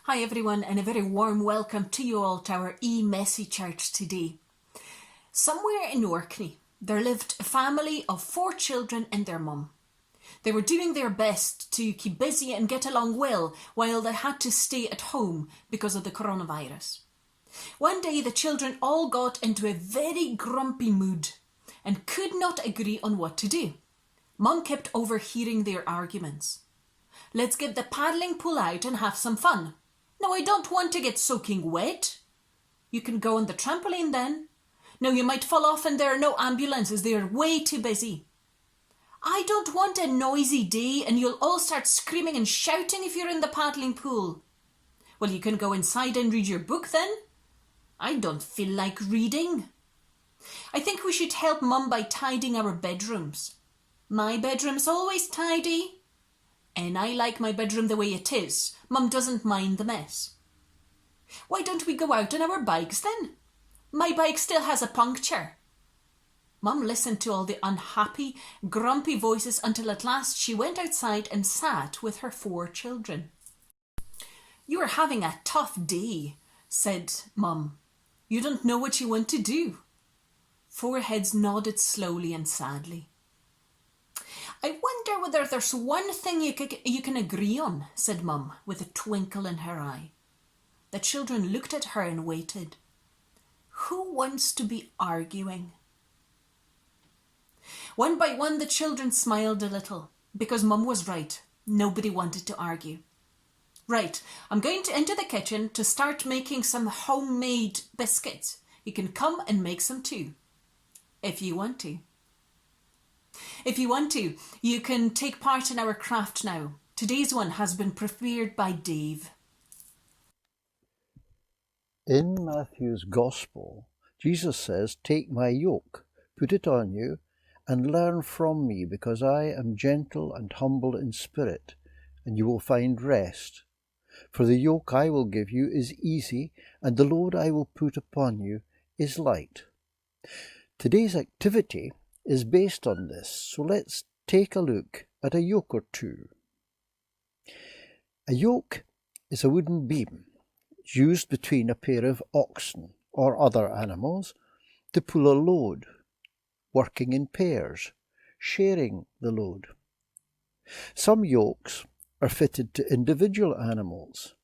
Hi everyone, and a very warm welcome to you all to our Messy Church today. Somewhere in Orkney, there lived a family of 4 children and their mum. They were doing their best to keep busy and get along well while they had to stay at home because of the coronavirus. One day the children all got into a very grumpy mood and could not agree on what to do. Mum kept overhearing their arguments. "Let's get the paddling pool out and have some fun." "No, I don't want to get soaking wet." "You can go on the trampoline then." "No, you might fall off and there are no ambulances, they are way too busy." "I don't want a noisy day and you'll all start screaming and shouting if you're in the paddling pool." "Well, you can go inside and read your book then." "I don't feel like reading." "I think we should help Mum by tidying our bedrooms." "My bedroom's always tidy." "And I like my bedroom the way it is. Mum doesn't mind the mess." "Why don't we go out on our bikes then?" "My bike still has a puncture." Mum listened to all the unhappy, grumpy voices until at last she went outside and sat with her 4 children. "You are having a tough day," said Mum. "You don't know what you want to do." 4 heads nodded slowly and sadly. "I wonder whether there's one thing you can agree on," said Mum, with a twinkle in her eye. The children looked at her and waited. Who wants to be arguing? One by one the children smiled a little, because Mum was right. Nobody wanted to argue. "Right, I'm going into the kitchen to start making some homemade biscuits. You can come and make some too, if you want to. If you want to, you can take part in our craft now. Today's one has been prepared by Dave." In Matthew's Gospel, Jesus says, "Take my yoke, put it on you, and learn from me, because I am gentle and humble in spirit, and you will find rest. For the yoke I will give you is easy, and the load I will put upon you is light." Today's activity is based on this, so let's take a look at a yoke or two. A yoke is a wooden beam used between a pair of oxen or other animals to pull a load, working in pairs, sharing the load. Some yokes are fitted to individual animals.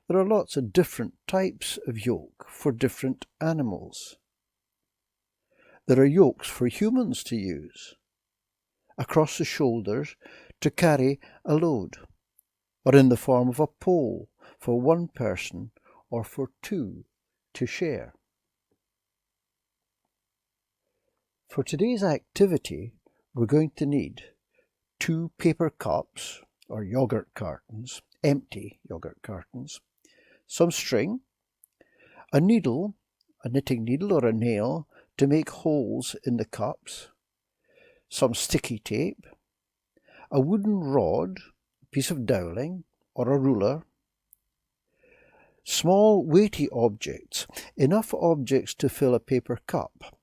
There are lots of different types of yoke for different animals. There are yokes for humans to use, across the shoulders to carry a load, or in the form of a pole for one person or for 2 to share. For today's activity, we're going to need 2 paper cups or yogurt cartons, empty yogurt cartons, some string, a needle, a knitting needle or a nail to make holes in the cups, some sticky tape, a wooden rod, a piece of doweling or a ruler, small weighty objects, enough objects to fill a paper cup.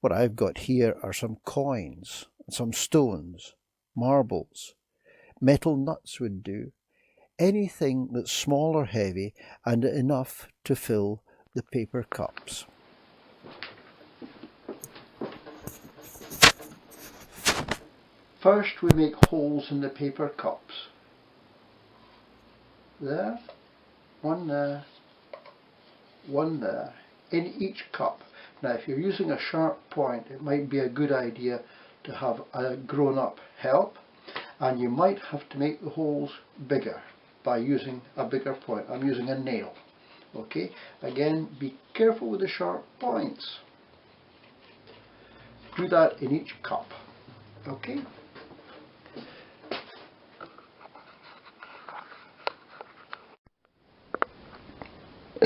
What I've got here are some coins, some stones, marbles, metal nuts would do, anything that's small or heavy and enough to fill the paper cups. First we make holes in the paper cups. There, one there, in each cup. Now if you're using a sharp point, it might be a good idea to have a grown-up help, and you might have to make the holes bigger by using a bigger point. I'm using a nail. Okay, again, be careful with the sharp points. Do that in each cup. Okay.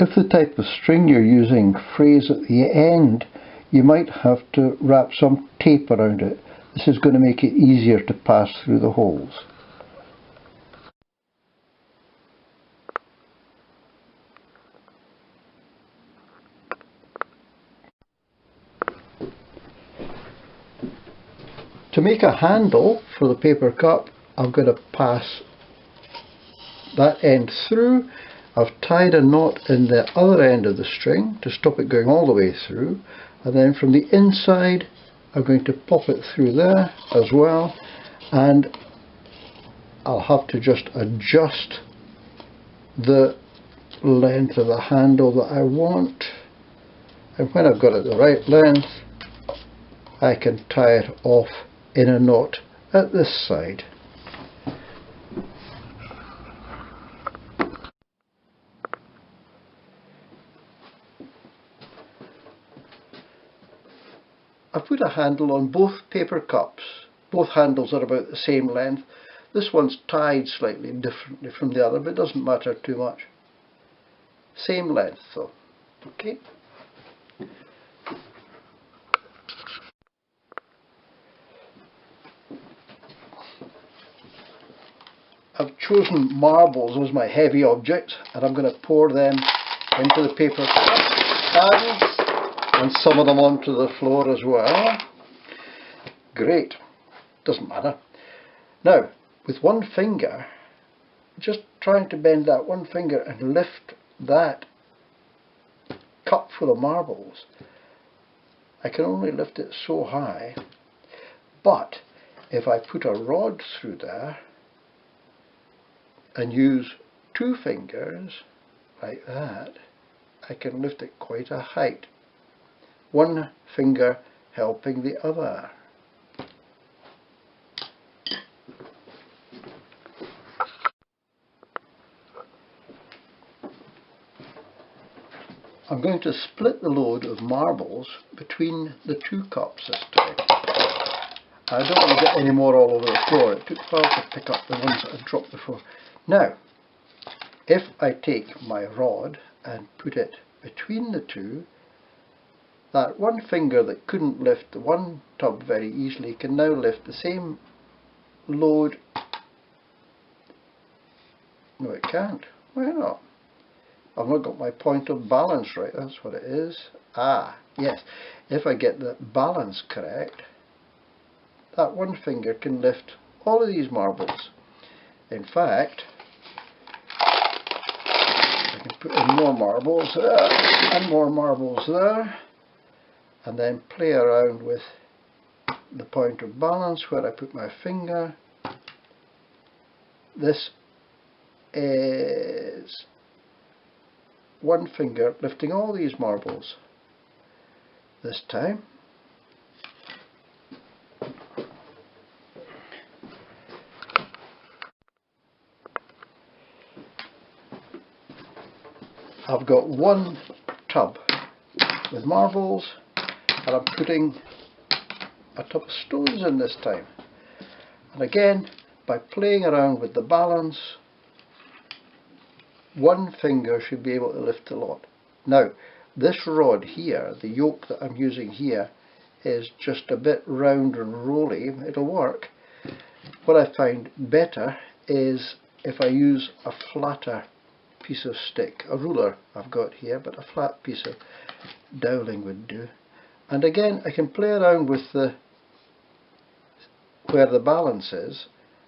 If the type of string you're using frays at the end, you might have to wrap some tape around it. This is going to make it easier to pass through the holes. To make a handle for the paper cup, I'm going to pass that end through. I've tied a knot in the other end of the string to stop it going all the way through, and then from the inside I'm going to pop it through there as well, and I'll have to just adjust the length of the handle that I want, and when I've got it the right length I can tie it off in a knot at this side. I've put a handle on both paper cups. Both handles are about the same length. This one's tied slightly differently from the other, but it doesn't matter too much. Same length though. Okay. I've chosen marbles as my heavy object, and I'm going to pour them into the paper cups and some of them onto the floor as well. Great. Doesn't matter. Now, with one finger, just trying to bend that one finger and lift that cup full of marbles, I can only lift it so high, but if I put a rod through there and use two fingers like that, I can lift it quite a height, one finger helping the other. I'm going to split the load of marbles between the two cups this time. I don't want to get any more all over the floor. It took a while to pick up the ones that had dropped before. Now, if I take my rod and put it between the two, that one finger that couldn't lift the one tub very easily can now lift the same load. No, it can't. Why not? I've not got my point of balance right, that's what it is. Ah, yes, if I get the balance correct, that one finger can lift all of these marbles. In fact, I can put in more marbles there, and more marbles there, and then play around with the point of balance where I put my finger. This is one finger lifting all these marbles this time. I've got one tub with marbles, and I'm putting a tub of stones in this time. And again, by playing around with the balance, one finger should be able to lift the lot. Now, this rod here, the yoke that I'm using here, is just a bit round and rolly. It'll work. What I find better is if I use a flatter piece of stick, a ruler I've got here, but a flat piece of doweling would do. And again, I can play around with where the balance is,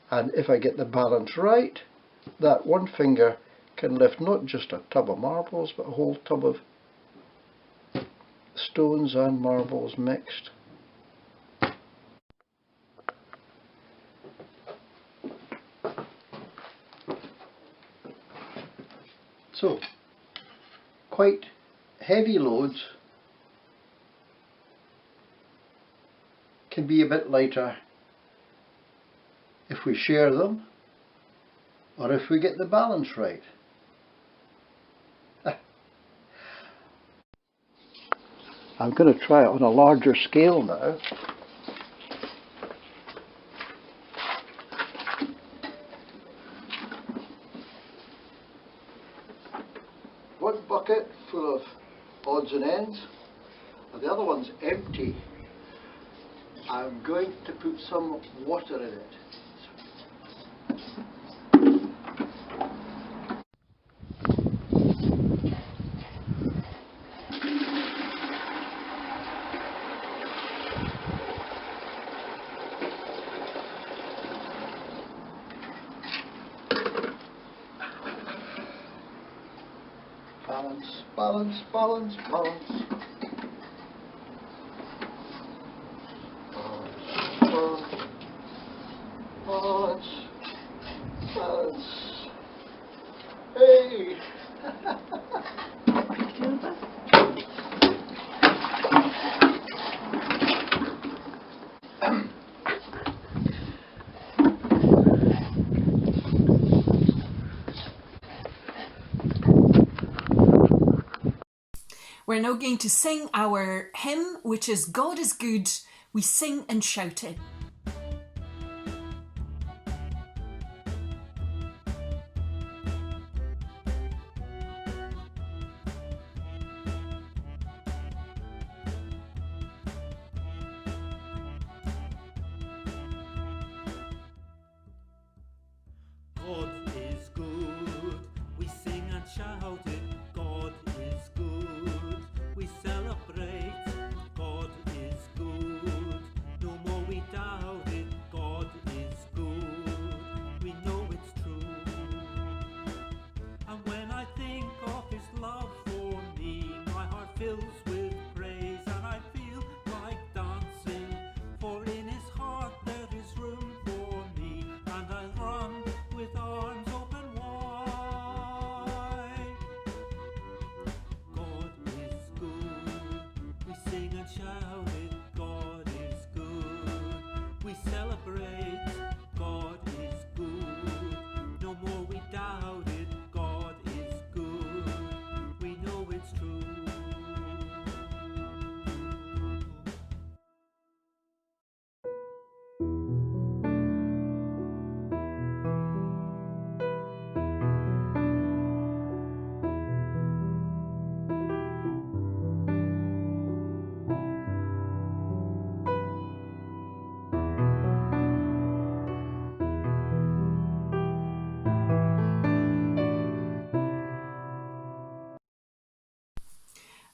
and if I get the balance right, that one finger can lift not just a tub of marbles, but a whole tub of stones and marbles mixed. So, quite heavy loads can be a bit lighter if we share them, or if we get the balance right. I'm going to try it on a larger scale now. One bucket full of odds and ends, and the other one's empty. I'm going to put some water in it. Balance, balance, balance, balance. Balance, balance, balance. Hey! We're now going to sing our hymn, which is God is Good. We sing and shout it. God is good, we sing and shout it. God is good, we celebrate. God is good, no more we doubt it. God is good, we know it's true. And when I think of His love for me, my heart fills with praise, and I feel like dancing. For in His heart there is room for me, and I run with arms open wide. God is good, we sing and shout it. God is good, we celebrate. God is good, no more we doubt it. God is good, we know it's true.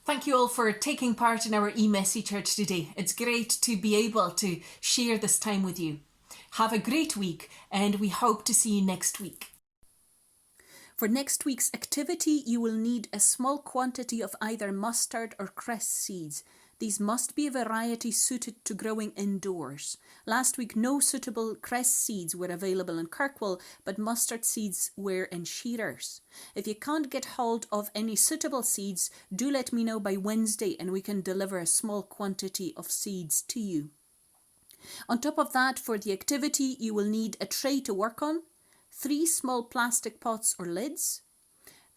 Thank you all for taking part in our eMessy Church today. It's great to be able to share this time with you. Have a great week, and we hope to see you next week. For next week's activity, you will need a small quantity of either mustard or cress seeds. These must be a variety suited to growing indoors. Last week, no suitable cress seeds were available in Kirkwall, but mustard seeds were in Shearers. If you can't get hold of any suitable seeds, do let me know by Wednesday and we can deliver a small quantity of seeds to you. On top of that, for the activity, you will need a tray to work on, 3 small plastic pots or lids,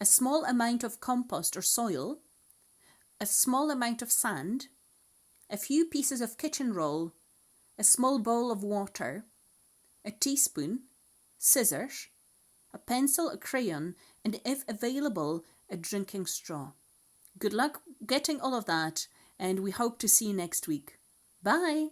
a small amount of compost or soil, a small amount of sand, a few pieces of kitchen roll, a small bowl of water, a teaspoon, scissors, a pencil, a crayon, and if available, a drinking straw. Good luck getting all of that, and we hope to see you next week. Bye!